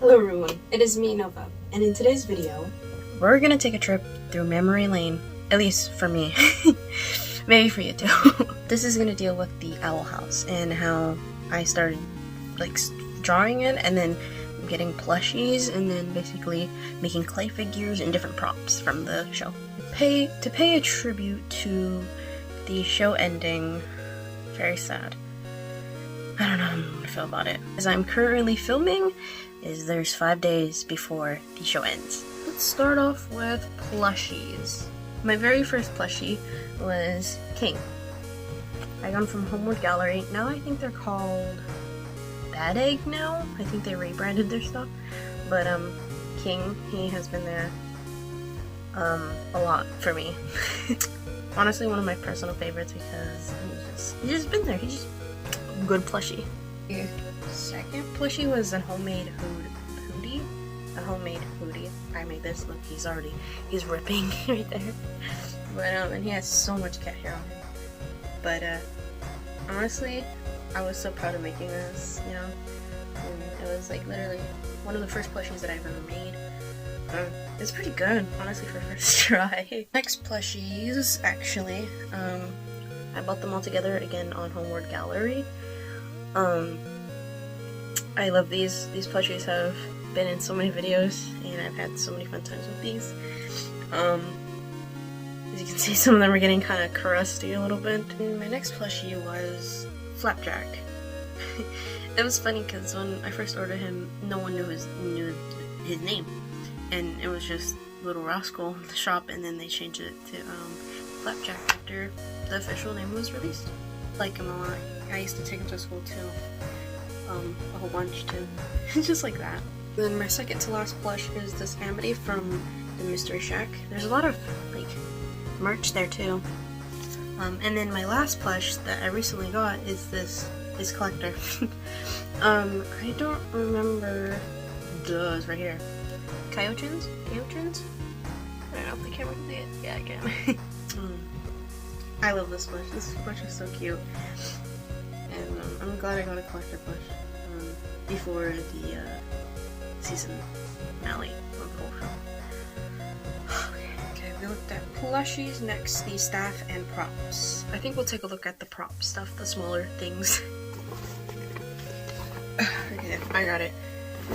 Hello everyone, it is me, Nova, and in today's video, we're gonna take a trip through memory lane, at least for me. Maybe for you too. This is gonna deal with the owl house and how I started like drawing it and then getting plushies and then basically making clay figures and different props from the show. To pay a tribute to the show ending, very sad. I don't know how I'm gonna feel about it. As I'm currently filming, there's 5 days before the show ends. Let's start off with plushies. My very first plushie was King. I got him from Homeward Gallery. Now I think they're called Bad Egg now. I think they rebranded their stuff. But King, he has been there a lot for me. Honestly, one of my personal favorites because he's just been there. He's just a good plushie. Your second plushie was a homemade hoodie. A homemade hoodie. I made this. Look, he's ripping right there. But and he has so much cat hair on him. But honestly, I was so proud of making this. You know, and it was like literally one of the first plushies that I've ever made. It's pretty good, honestly, for first try. Next plushies, actually, I bought them all together again on Homeward Gallery. I love these. These plushies have been in so many videos, and I've had so many fun times with these. As you can see, some of them are getting kind of crusty a little bit. And my next plushie was Flapjack. It was funny because when I first ordered him, no one knew his name. And it was just Little Rascal in the shop, and then they changed it to Flapjack after the official name was released. I like him a lot. I used to take him to school too. A whole bunch too. Just like that. Then my second to last plush is this Amity from the Mystery Shack. There's a lot of like merch there too. And then my last plush that I recently got is this collector. I don't remember. Duh, it's right here. Coyochins? I don't know if the camera can see it. Yeah, I can. I love this plush. This plush is so cute. And I'm glad I got a collector plush before the season finale of the whole show. Okay, we looked at plushies. Next, the staff and props. I think we'll take a look at the prop stuff, the smaller things. Okay, I got it.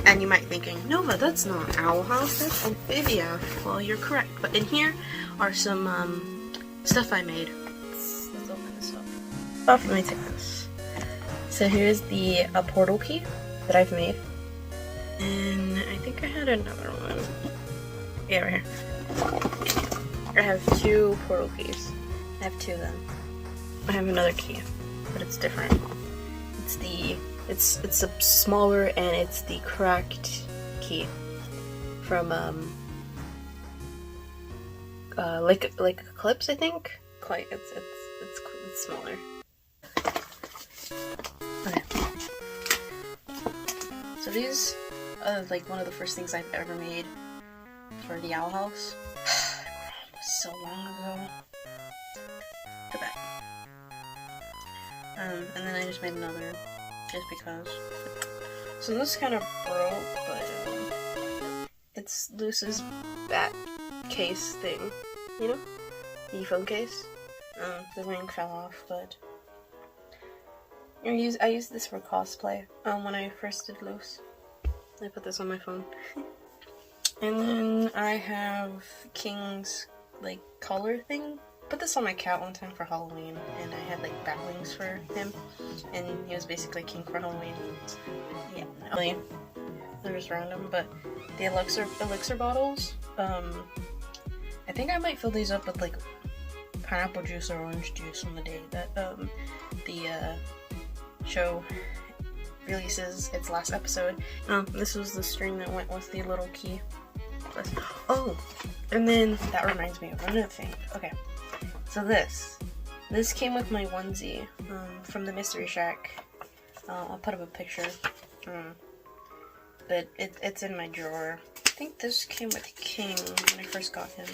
And you might be thinking, Nova, that's not Owl House, that's Amphibia. Well, you're correct. But in here are some stuff I made. Let's open this up. Oh, let me take this. So here's the portal key that I've made. And I think I had another one. Yeah, right here. I have 2 portal keys. I have 2 of them. I have another key, but it's different. It's a smaller, and it's the cracked key from like Eclipse, I think. Quite, it's smaller. Okay. So these are like one of the first things I've ever made for the Owl House. It was so long ago. Too bad. And then I just made another. Just because. So this kind of broke, but it's Luce's bat case thing, you know? The phone case. The ring fell off, but I used this for cosplay. When I first did Luce, I put this on my phone. And then I have King's like collar thing. Put this on my cat one time for Halloween, and I had like bat wings for him, and he was basically King for Halloween. Yeah, no, they're just random. But the elixir bottles, I think I might fill these up with like pineapple juice or orange juice on the day that the show releases its last episode. This was the string that went with the little key. Oh, and then that reminds me of another thing. Okay. So this came with my onesie from the Mystery Shack. I'll put up a picture, but it's in my drawer. I think this came with King when I first got him.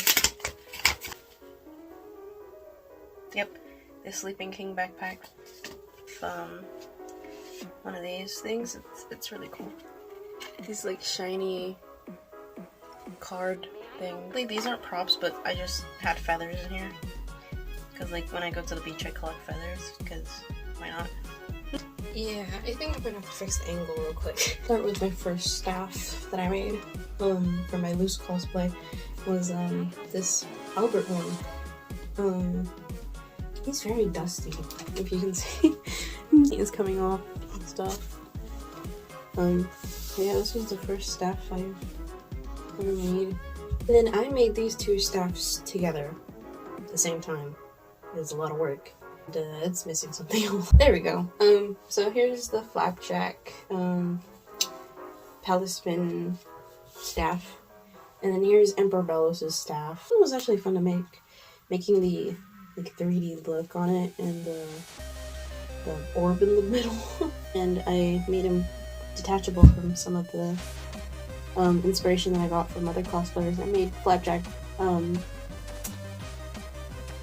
Yep, the Sleeping King backpack. One of these things. It's really cool. these like shiny card things. Like these aren't props, but I just had feathers in here. Because like when I go to the beach I collect feathers, because why not? Yeah, I think I'm gonna have to fix the angle real quick. Start with my first staff that I made for my loose cosplay was this Albert one. He's very dusty, if you can see. He's coming off and stuff. Yeah, this was the first staff I've ever made. And then I made these two staffs together at the same time. It was a lot of work. It's missing something else. There we go. So here's the flapjack palisman staff, and then here's Emperor Bellos' staff. It was actually fun to make, making the like 3D look on it and the orb in the middle. And I made him detachable from some of the inspiration that I got from other cosplayers. I made flapjack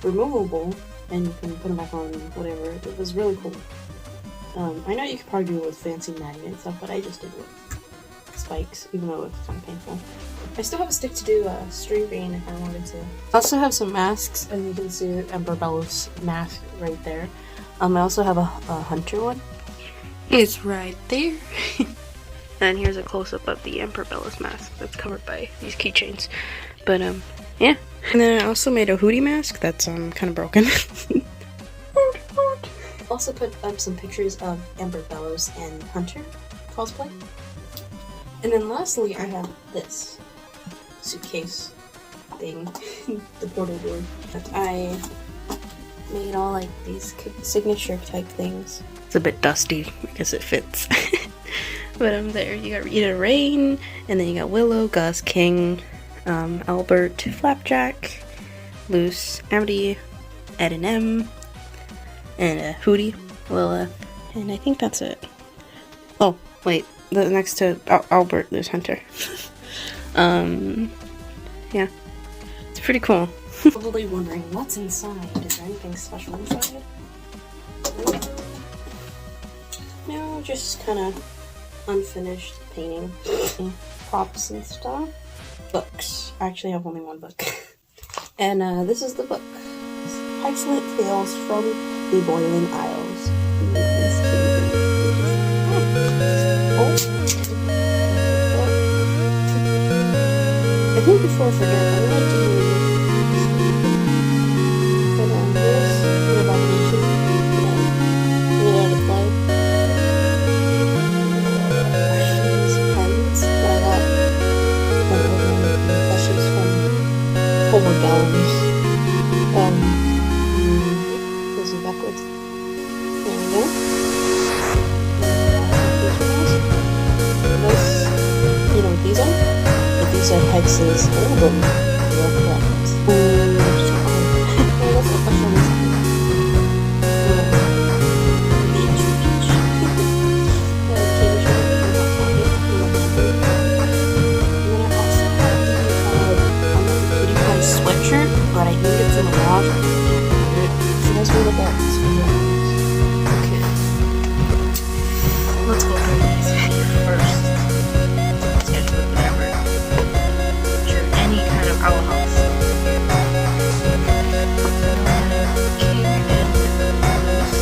removable, and you can put them back on whatever. It was really cool. I know you could probably do it with fancy magnet and stuff, but I just did it with spikes, even though it's kind of painful. I still have a stick to do streaming if I wanted to. I also have some masks, and you can see Emperor Bellos' mask right there. I also have a hunter one. It's right there. And here's a close-up of the Emperor Bellos mask that's covered by these keychains. But yeah. And then I also made a hoodie mask that's kind of broken. Also put up some pictures of Emperor Bellos and Hunter cosplay. And then lastly, I have this suitcase thing, the portal board, that I made all like these signature type things. It's a bit dusty because it fits. But there, you got Rita Rain, and then you got Willow, Gus, King, Albert, Flapjack, Luce, Amity, Ed and M, and Hootie, Lilith, and I think that's it. Oh, wait, next to Albert, there's Hunter. Yeah, it's pretty cool. Probably wondering what's inside. Is there anything special inside? No, just kind of unfinished painting, props and stuff. Books. I actually have only one book. And this is the book. Excellent Tales from the Boiling Isles. I think before I forget, I would like to do this for about nation. You know how to play. These pens that I got plushies from Homer Galleries. This is backwards. There we go. This, you know what these are? If these are hexes, hold them. You're correct. So cool. Let's look at this. But I think it's in the wash. So let's go look at this video. Okay. Let's go through these first. Sketchbook, whatever. Sure, any kind of owl house. King and Luce.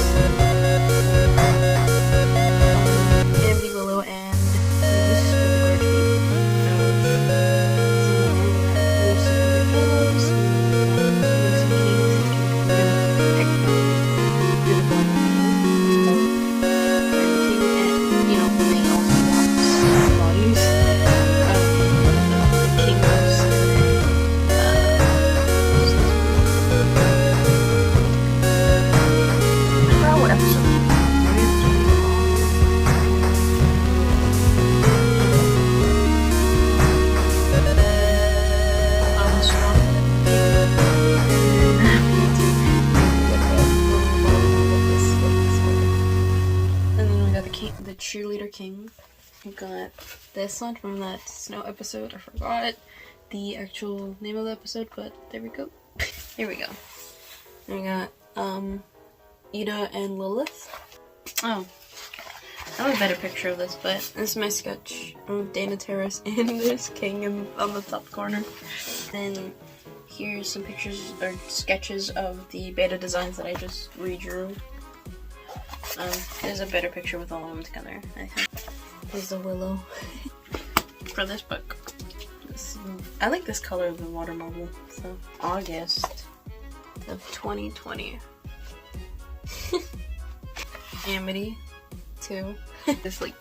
Amity, Willow, and Luce with the gorge feet. Cheerleader King. I got this one from that snow episode. I forgot the actual name of the episode, but there we go. Here we go. And we got Ida and Lilith. Oh, I have a better picture of this, but this is my sketch of Dana Terrace, and there's King on the top corner. Then here's some pictures or sketches of the beta designs that I just redrew. There's a better picture with all of them together, I think. There's the willow for this book. I like this color of the water marble. So August of 2020. Amity 2. This like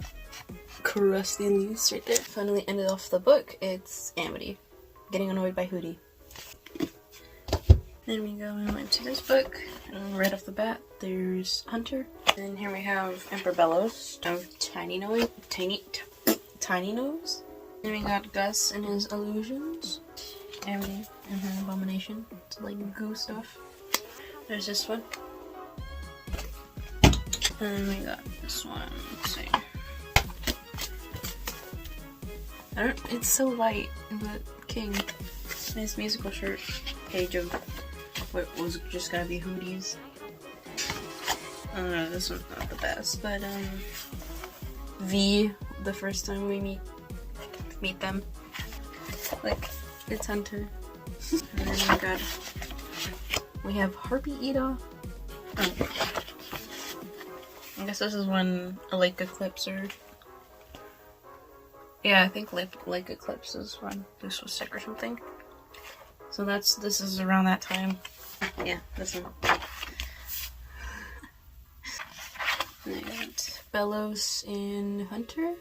crusty leaves right there. Finally ended off the book. It's Amity getting annoyed by Hootie. Then we go into this book, and right off the bat, there's Hunter. And here we have Emperor Bellows of Tiny Nose. Then we got Gus and his illusions. Amity and her abomination. It's like goo stuff. There's this one. And we got this one. Let's see. It's so light in the King. Nice musical shirt page of what was just gonna be Hootie's. I don't know, this one's not the best, but V, the first time we meet them. Like, it's Hunter. And then we have Harpy Ida. Oh. I guess this is when a lake eclipse or... Yeah, I think lake eclipse is when this was sick or something. So this is around that time. Yeah, this one. And I got Bellows and Hunter.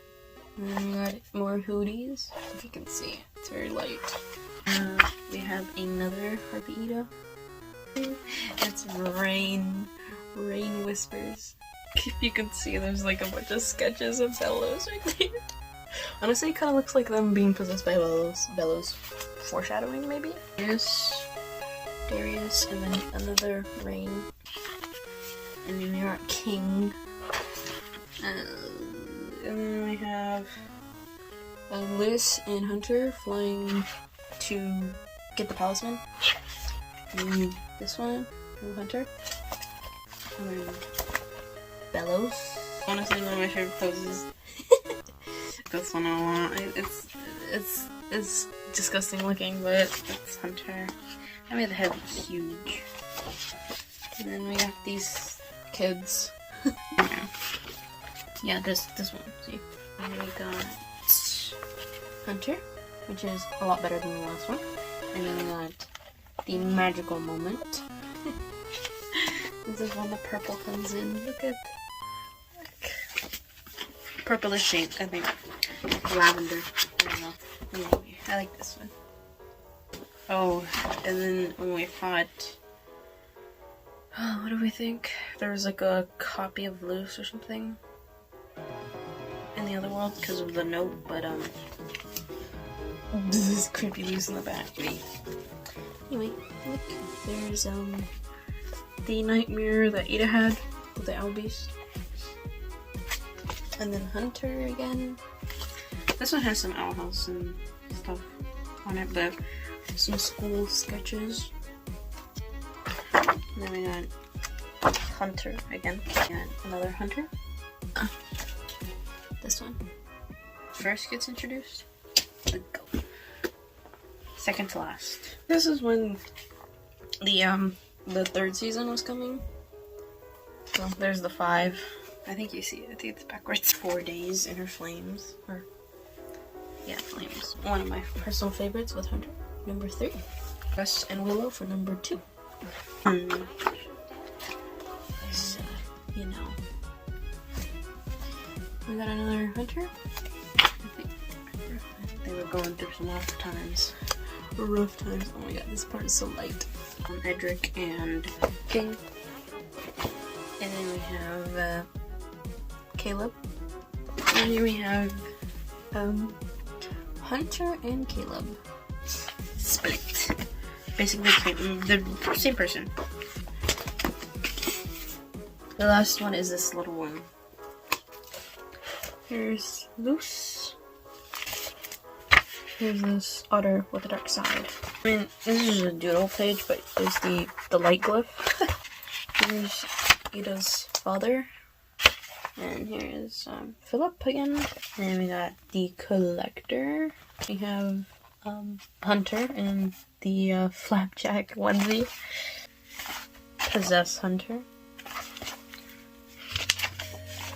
And then we got more Hooties. If you can see, it's very light. We have another Harpy Ida. It's Rain Whispers. If you can see, there's like a bunch of sketches of Bellows right there. Honestly, it kind of looks like them being possessed by Bellows foreshadowing, maybe? Darius, and then another Rain. And then we are King. And then we have Liz and Hunter flying to get the talisman. And this one, Hunter. And Bellows. Honestly, one of my favorite poses. This one I want. It's disgusting looking, but it's Hunter. I made the head huge. And then we got these kids. Yeah, this one. See. And we got Hunter, which is a lot better than the last one. And then we got the magical moment. This is when the purple comes in. Look. Purplish shade, I think. Lavender. I don't know. Anyway, I like this one. Oh, and then when we fought... Oh, what do we think? There was like a copy of Loose or something in the other world because of the note, but this is creepy Loose in the back. Anyway, look, there's the nightmare that Ida had with the owl beast. And then Hunter again. This one has some owl house and stuff on it, but some school sketches. And then we got Hunter again. And another Hunter. This one first gets introduced. The goat. Second to last. This is when the third season was coming. So there's the 5. I think you see it. I think it's backwards. 4 days in her flames. Or yeah, flames. One of my personal favorites with Hunter. Number 3. Gus and Willow for number 2. So, you know. We got another Hunter. I think they were going through some rough times. Rough times. Oh my god, this part is so light. Edric and King. And then we have Caleb. And here we have Hunter and Caleb. Split. Basically the same person. The last one is this little one. Here's Loose. Here's this otter with a dark side. I mean, this is a doodle page, but there's the light glyph. Here's Ida's father. And here is Philip again. And then we got the collector. We have Hunter in the flapjack onesie. Possess Hunter.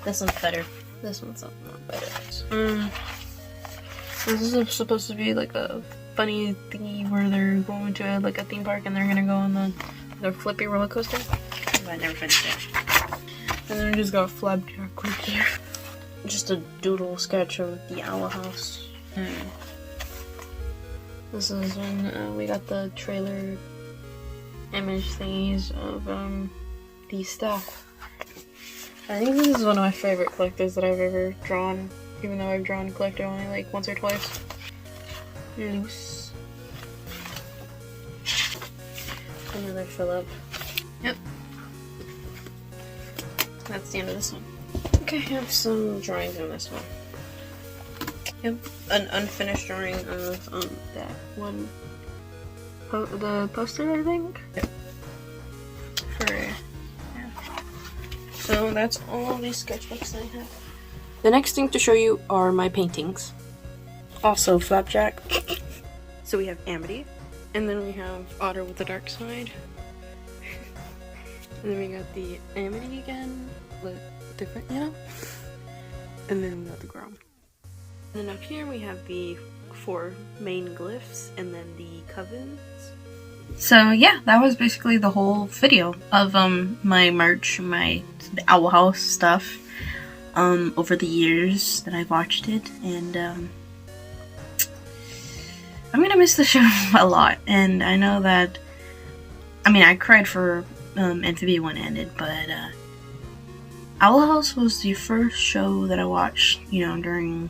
This one's better. This one's a lot better. This is supposed to be like a funny thingy where they're going to like a theme park and they're gonna go on the flippy roller coaster. But I never finished it. And then we just got flapjack right there. Just a doodle sketch of the owl house. This is when we got the trailer image thingies of the staff. I think this is one of my favorite collectors that I've ever drawn, even though I've drawn collector only like once or twice. Loose. Another Philip. Yep. That's the end of this one. Okay, I have some drawings on this one. Yep, an unfinished drawing of that one. The poster, I think. Yep. So that's all these sketchbooks that I have. The next thing to show you are my paintings. Also flapjack. So we have Amity, and then we have Otter with the Dark Side. And then we got the Amity again, but different, you know? And then we got the Grom. And then up here we have the 4 main glyphs, and then the covens. So yeah, that was basically the whole video of my merch, the Owl House stuff over the years that I've watched it, and I'm gonna miss the show a lot. And I know that, I mean, I cried for Amphibia when it ended, but Owl House was the first show that I watched, you know, during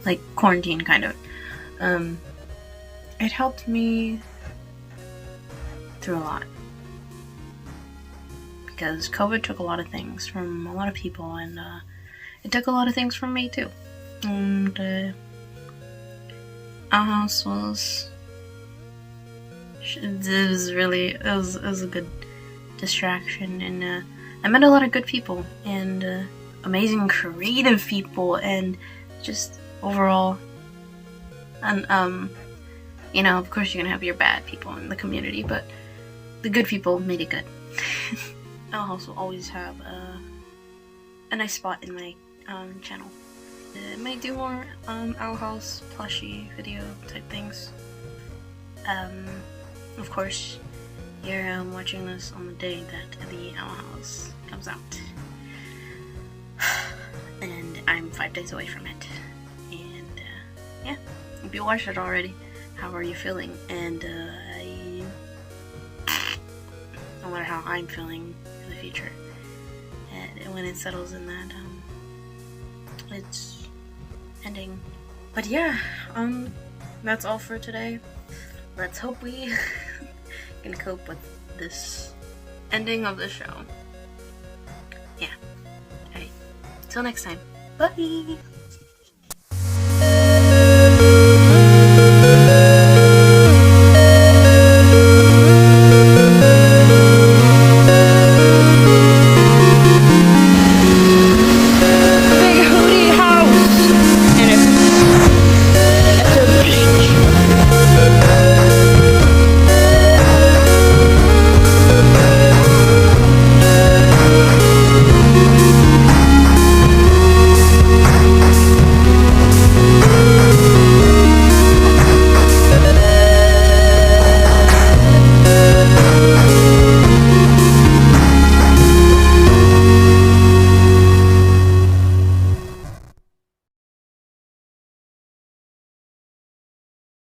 like quarantine kind of. It helped me through a lot, because COVID took a lot of things from a lot of people, and it took a lot of things from me too. And Owl House was it was a good distraction, and I met a lot of good people and amazing creative people, and just overall, and you know, of course you're gonna have your bad people in the community, but the good people made it good. Owl House will always have a nice spot in my channel. I might do more Owl House plushie video type things. Of course, you're watching this on the day that the Owl House comes out. And I'm 5 days away from it. And yeah, if you watched it already, how are you feeling? And no matter how I'm feeling in the future, and when it settles in that it's ending. But yeah, that's all for today. Let's hope we can cope with this ending of the show. Yeah. Alright, till next time, bye.